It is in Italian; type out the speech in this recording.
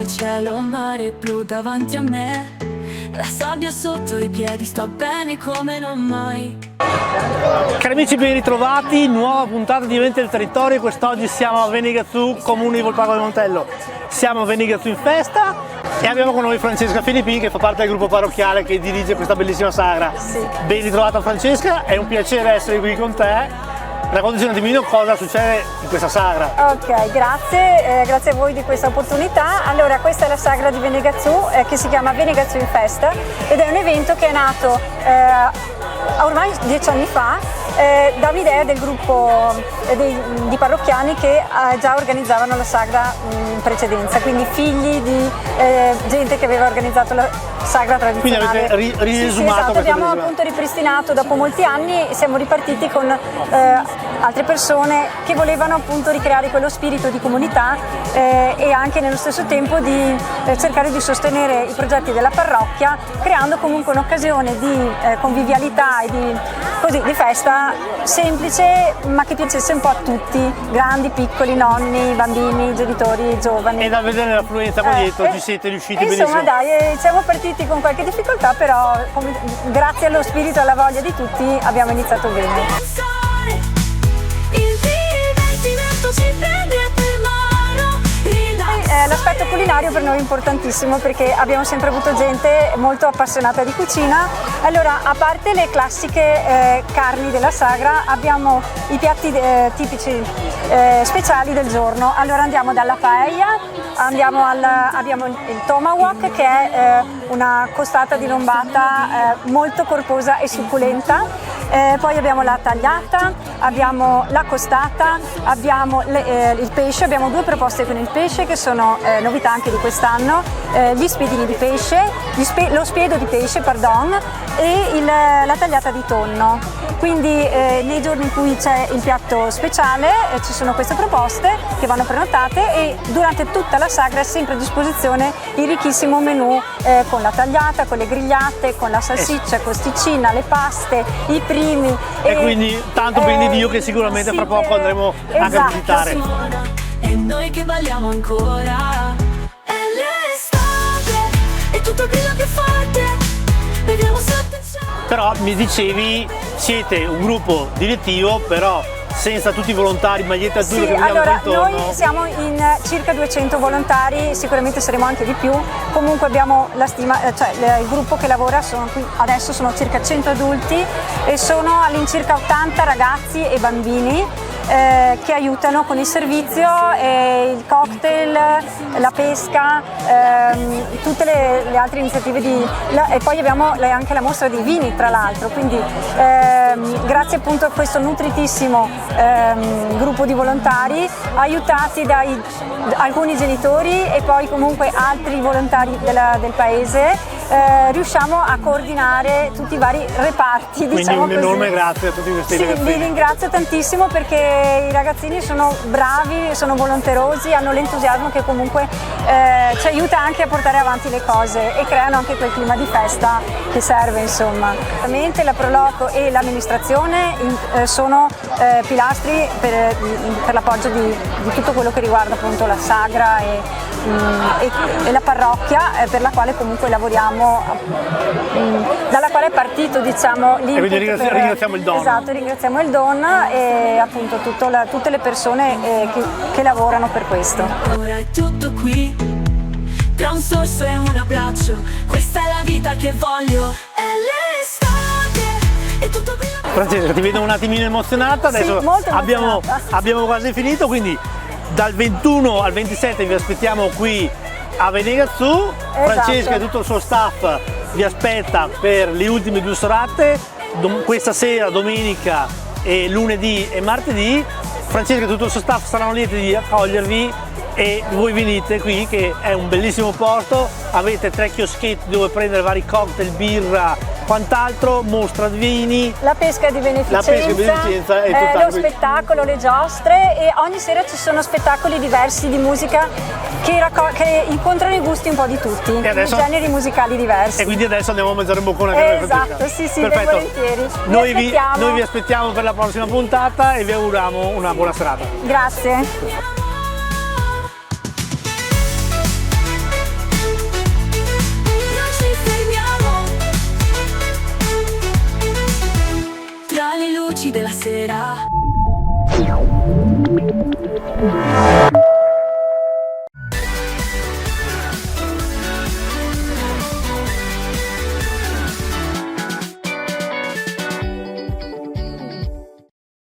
cielo, mare blu davanti a me, la sabbia sotto i piedi, sto bene come non mai. Cari amici, ben ritrovati, nuova puntata di Venti del Territorio. Quest'oggi siamo a Venigazzu, comune di Volpago del Montello. Siamo a Venigazzu in festa e abbiamo con noi Francesca Filippini, che fa parte del gruppo parrocchiale che dirige questa bellissima sagra. Sì. Ben ritrovata Francesca, è un piacere essere qui con te. Raccontaci un attimino cosa succede in questa sagra. Ok, grazie a voi di questa opportunità. Allora, questa è la sagra di Venigazzu che si chiama Venigazzu in Festa ed è un evento che è nato ormai 10 anni fa da un'idea del gruppo di parrocchiani che già organizzavano la sagra in precedenza, quindi figli di gente che aveva organizzato la sagra tradizionale. Quindi avete riesumato sì, esatto, abbiamo bellissima. appunto ripristinato dopo molti anni, siamo ripartiti con altre persone che volevano appunto ricreare quello spirito di comunità e anche nello stesso tempo di cercare di sostenere i progetti della parrocchia, creando comunque un'occasione di convivialità e di festa semplice, ma che piacesse un po' a tutti, grandi, piccoli, nonni, bambini, genitori, giovani. E da vedere l'affluenza qua dietro ci siete riusciti benissimo. Insomma dai, siamo partiti con qualche difficoltà, però grazie allo spirito e alla voglia di tutti abbiamo iniziato bene. L'aspetto culinario per noi è importantissimo perché abbiamo sempre avuto gente molto appassionata di cucina. Allora, a parte le classiche carni della sagra, abbiamo i piatti tipici speciali del giorno. Allora andiamo dalla paella, abbiamo il tomahawk, che è una costata di lombata molto corposa e succulenta. Poi abbiamo la tagliata, abbiamo la costata, abbiamo il pesce, abbiamo due proposte con il pesce che sono novità anche di quest'anno, gli spiedini di pesce, lo spiedo di pesce, pardon, e la tagliata di tonno. Quindi nei giorni in cui c'è il piatto speciale ci sono queste proposte che vanno prenotate e durante tutta la sagra è sempre a disposizione il ricchissimo menù con la tagliata, con le grigliate, con la salsiccia, costicina, le paste, i primi. E quindi tanto ben di Dio che sicuramente sì, fra poco andremo anche a visitare. Sì. E noi che balliamo ancora, è l'estate e tutto quello che fate, vediamo sotto il cielo. Però mi dicevi, siete un gruppo direttivo, però senza tutti i volontari, magliette azzurre Sì, che vediamo allora qui intorno. noi siamo in circa 200 volontari, sicuramente saremo anche di più. Comunque abbiamo la stima, il gruppo che lavora adesso sono circa 100 adulti e sono all'incirca 80 ragazzi e bambini che aiutano con il servizio, il cocktail, la pesca, tutte le altre iniziative e poi abbiamo anche la mostra dei vini, tra l'altro, quindi grazie appunto a questo nutritissimo gruppo di volontari aiutati da alcuni genitori e poi comunque altri volontari del paese, riusciamo a coordinare tutti i vari reparti. Quindi diciamo un così. enorme grazie a tutti questi Sì, ragazzini. vi ringrazio tantissimo perché i ragazzini sono bravi, sono volenterosi, hanno l'entusiasmo che comunque ci aiuta anche a portare avanti le cose e creano anche quel clima di festa che serve, insomma. Ovviamente la Proloco e l'amministrazione sono pilastri per l'appoggio di tutto quello che riguarda appunto la sagra e la parrocchia per la quale comunque lavoriamo, dalla quale è partito, diciamo, l'input. E quindi ringraziamo il Don. Esatto, ringraziamo il Don e appunto tutte le persone che lavorano per questo. Ora è tutto qui, tra un sorso e un abbraccio, questa è la vita che voglio, è l'estate e tutto qui. Francesca, ti vedo un attimino emozionata, adesso Sì, molto abbiamo emozionata. quasi finito, quindi dal 21 al 27 vi aspettiamo qui a Venigazzu. Esatto. Francesca e tutto il suo staff vi aspetta per le ultime due serate, questa sera, domenica e lunedì e martedì. Francesca e tutto il suo staff saranno lieti di accogliervi e voi venite qui, che è un bellissimo posto, avete 3 chioschetti dove prendere vari cocktail, birra, quant'altro, mostra di vini, La pesca di beneficenza, e tutt'altro. lo spettacolo, le giostre, e ogni sera ci sono spettacoli diversi di musica che incontrano i gusti un po' di tutti, E adesso- di generi musicali diversi. e quindi adesso andiamo a mangiare un boccone anche per Esatto, sì, ben Perfetto. volentieri. Noi vi aspettiamo per la prossima puntata e vi auguriamo una buona serata. Grazie. luci della sera.